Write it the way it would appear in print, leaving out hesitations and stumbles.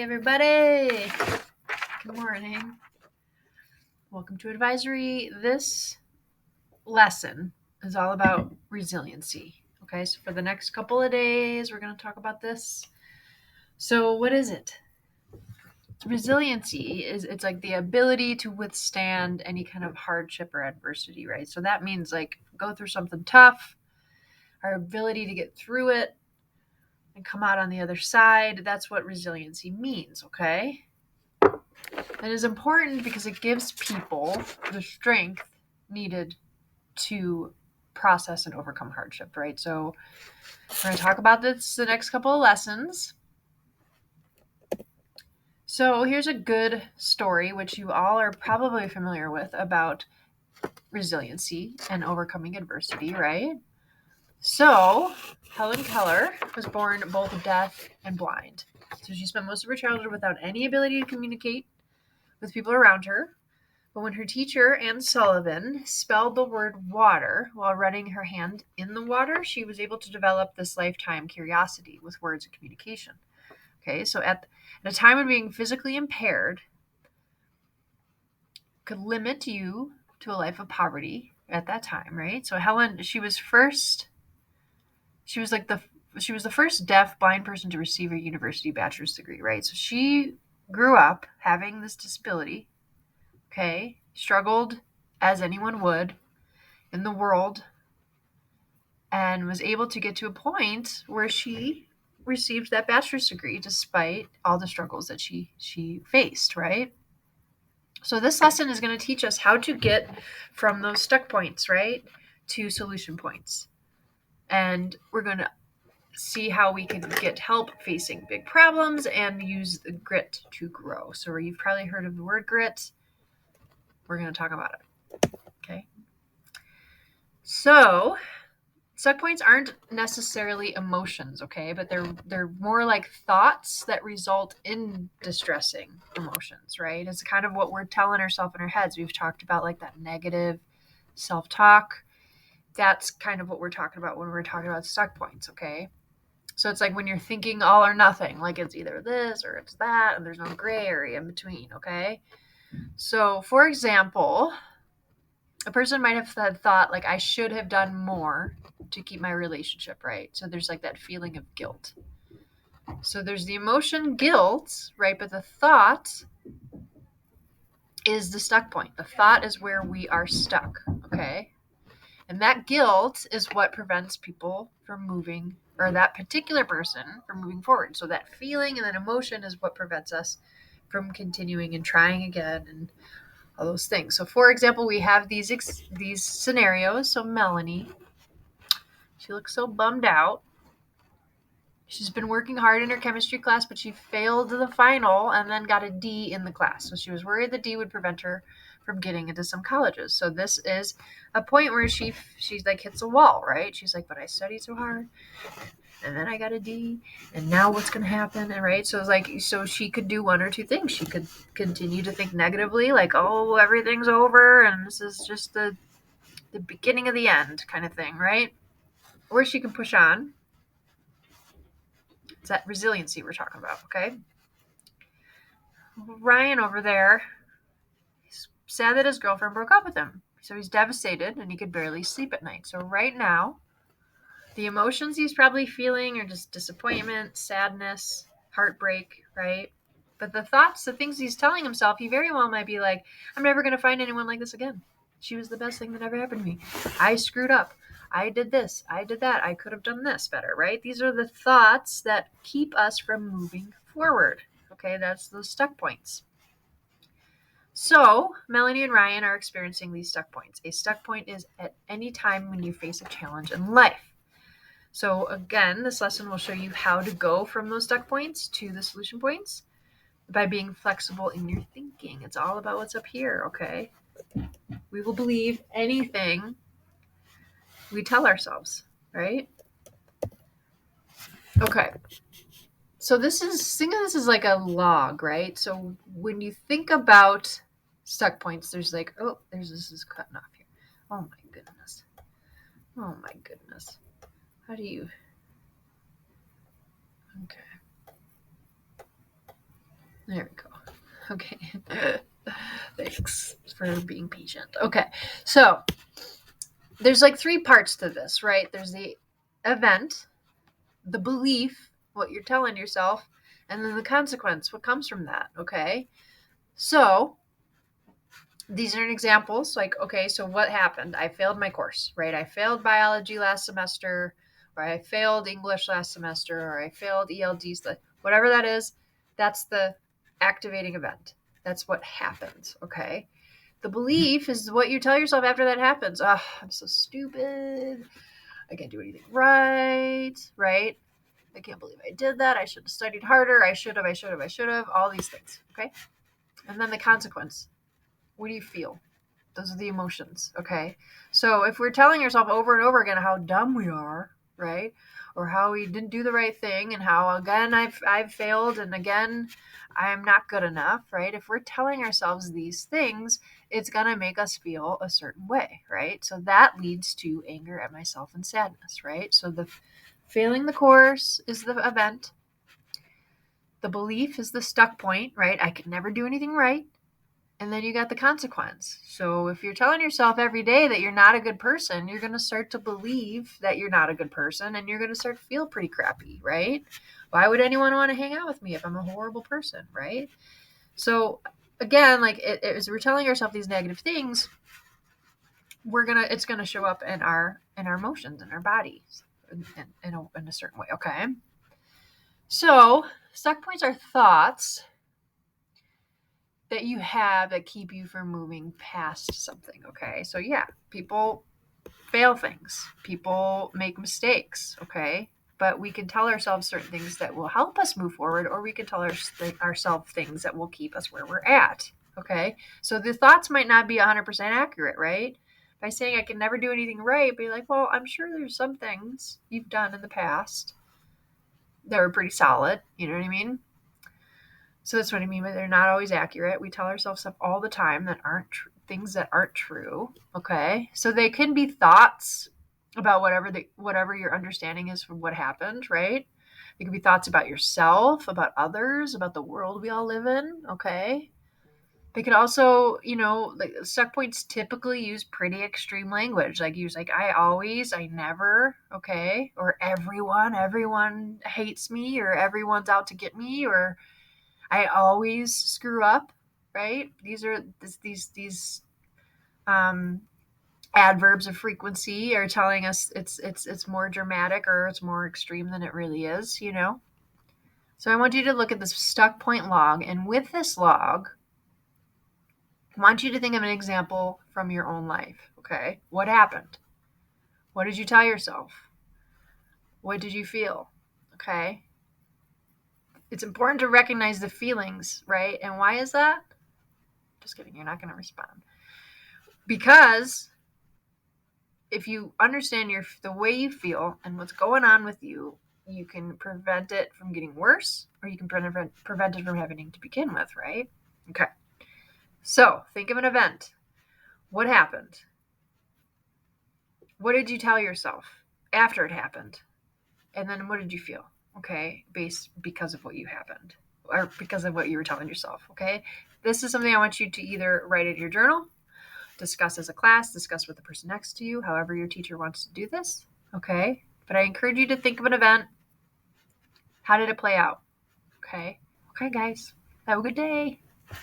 Hey everybody! Good morning. Welcome to Advisory. This lesson is all about resiliency. Okay, so for the next couple of days, we're going to talk about this. So, what is it? Resiliency it's like the ability to withstand any kind of hardship or adversity, right? So that means like go through something tough, our ability to get through it and come out on the other side. That's what resiliency means, okay? That is important because it gives people the strength needed to process and overcome hardship, right? So we're going to talk about this the next couple of lessons. So here's a good story, which you all are probably familiar with, about resiliency and overcoming adversity, right? So Helen Keller was born both deaf and blind. So she spent most of her childhood without any ability to communicate with people around her. But when her teacher, Anne Sullivan, spelled the word water while running her hand in the water, she was able to develop this lifetime curiosity with words and communication. Okay, so at a time when being physically impaired could limit you to a life of poverty at that time, right? So Helen, she was the first deaf blind person to receive a university bachelor's degree, right? So she grew up having this disability, okay, struggled as anyone would in the world, and was able to get to a point where she received that bachelor's degree despite all the struggles that she faced, right? So this lesson is going to teach us how to get from those stuck points, right, to solution points. And we're going to see how we can get help facing big problems and use the grit to grow. So you've probably heard of the word grit. We're going to talk about it. Okay. So stuck points aren't necessarily emotions, okay, but they're more like thoughts that result in distressing emotions, right? It's kind of what we're telling ourselves in our heads. We've talked about like that negative self-talk. That's kind of what we're talking about when we're talking about stuck points, okay? So it's like when you're thinking all or nothing, like it's either this or it's that, and there's no gray area in between, okay? So, for example, a person might have thought, like, I should have done more to keep my relationship right. So there's like that feeling of guilt. So there's the emotion guilt, right? But the thought is the stuck point. The thought is where we are stuck, okay? And that guilt is what prevents people from moving, or that particular person from moving forward. So that feeling and that emotion is what prevents us from continuing and trying again and all those things. So for example, we have these scenarios. So Melanie, she looks so bummed out. She's been working hard in her chemistry class, but she failed the final and then got a D in the class. So she was worried the D would prevent her from getting into some colleges. So this is a point where she's like hits a wall, right? She's like, but I studied so hard and then I got a D and now what's going to happen? And right. So it's like, so she could do one or two things. She could continue to think negatively, like, oh, everything's over and this is just the beginning of the end kind of thing, right? Or she can push on. It's that resiliency we're talking about, okay? Ryan over there, he's sad that his girlfriend broke up with him. So he's devastated and he could barely sleep at night. So right now, the emotions he's probably feeling are just disappointment, sadness, heartbreak, right? But the thoughts, the things he's telling himself, he very well might be like, I'm never going to find anyone like this again. She was the best thing that ever happened to me. I screwed up. I did this. I did that. I could have done this better, right? These are the thoughts that keep us from moving forward. Okay, that's those stuck points. So Melanie and Ryan are experiencing these stuck points. A stuck point is at any time when you face a challenge in life. So again, this lesson will show you how to go from those stuck points to the solution points by being flexible in your thinking. It's all about what's up here, okay? We will believe anything we tell ourselves, right? Okay. So think of this as like a log, right? So when you think about stuck points, there's like, oh, this is cutting off here. Oh my goodness. Oh my goodness. How do you? Okay. There we go. Okay. Thanks for being patient. Okay. So there's like 3 parts to this, right? There's the event, the belief, what you're telling yourself, and then the consequence, what comes from that. Okay. So these are examples like, okay, so what happened? I failed my course, right? I failed biology last semester, or I failed English last semester, or I failed ELDs, whatever that is, that's the activating event. That's what happens, okay? The belief is what you tell yourself after that happens. Oh, I'm so stupid. I can't do anything right, right? I can't believe I did that. I should have studied harder. I should have. All these things, okay? And then the consequence. What do you feel? Those are the emotions, okay? So if we're telling ourselves over and over again how dumb we are, right? Or how we didn't do the right thing and how again I've failed and again I'm not good enough, right? If we're telling ourselves these things, it's going to make us feel a certain way, right? So that leads to anger at myself and sadness, right? So the failing the course is the event. The belief is the stuck point, right? I could never do anything right. And then you got the consequence. So if you're telling yourself every day that you're not a good person, you're going to start to believe that you're not a good person and you're going to start to feel pretty crappy, right? Why would anyone want to hang out with me if I'm a horrible person, right? So again, like as we're telling ourselves these negative things, it's gonna show up in our emotions in our bodies in a certain way. Okay. So stuck points are thoughts that you have that keep you from moving past something. Okay. So yeah, people fail things, people make mistakes. Okay. But we can tell ourselves certain things that will help us move forward, or we can tell ourselves things that will keep us where we're at. Okay. So the thoughts might not be 100% accurate, right? By saying I can never do anything right, be like, well, I'm sure there's some things you've done in the past that were pretty solid. You know what I mean? So that's what I mean by they're not always accurate. We tell ourselves stuff all the time that aren't things that aren't true. Okay, so they can be thoughts about whatever your understanding is from what happened, right? It could be thoughts about yourself, about others, about the world we all live in. Okay, they could also, like stuck points typically use pretty extreme language, like use like I always, I never, okay, or everyone hates me, or everyone's out to get me, or I always screw up, right? These are these adverbs of frequency are telling us it's more dramatic or it's more extreme than it really is. So I want you to look at this stuck point log, and with this log, I want you to think of an example from your own life. Okay, what happened? What did you tell yourself? What did you feel? Okay, it's important to recognize the feelings, right? And why is that? Just kidding, you're not going to respond. Because if you understand the way you feel and what's going on with you, you can prevent it from getting worse, or you can prevent it from happening to begin with, right? Okay. So think of an event. What happened? What did you tell yourself after it happened? And then what did you feel? Okay, because of what you happened, or because of what you were telling yourself. Okay, this is something I want you to either write in your journal, discuss as a class, discuss with the person next to you, however your teacher wants to do this. Okay. But I encourage you to think of an event. How did it play out? Okay. Okay, guys. Have a good day.